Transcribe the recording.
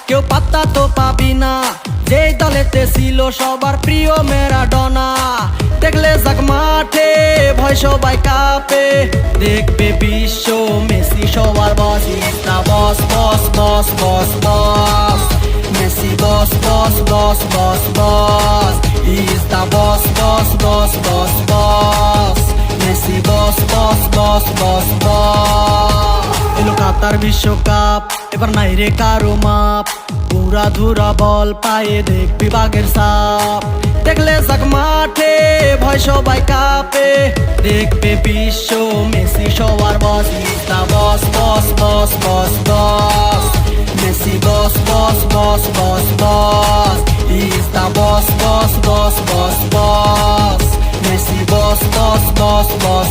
কেউ পাত্তা তো পাবি না, যেই দলেতে ছিল সবার প্রিয় ম্যারাডোনা। দেখলে যাক মাঠে ভয় সবাই কাঁপে, দেখবে বিশ্ব মেসি সবার boss. Is the boss boss boss boss boss, Messi boss boss boss boss boss. Is the boss boss boss boss boss, Messi boss boss boss boss boss. এলো কাতার বিশ্বকাপ, এবার নাই রে কারো মাপ, পুরা ধুরা বল পায়ে দেখবি বাঘের সাপ। দেখলে যাক মাঠে ভয় সবাই কাঁপে, দেখবে বিশ্ব মেসি সবার boss. Is the boss boss boss boss boss, Messi boss boss boss boss boss. Is the boss boss boss boss boss, Messi boss boss boss boss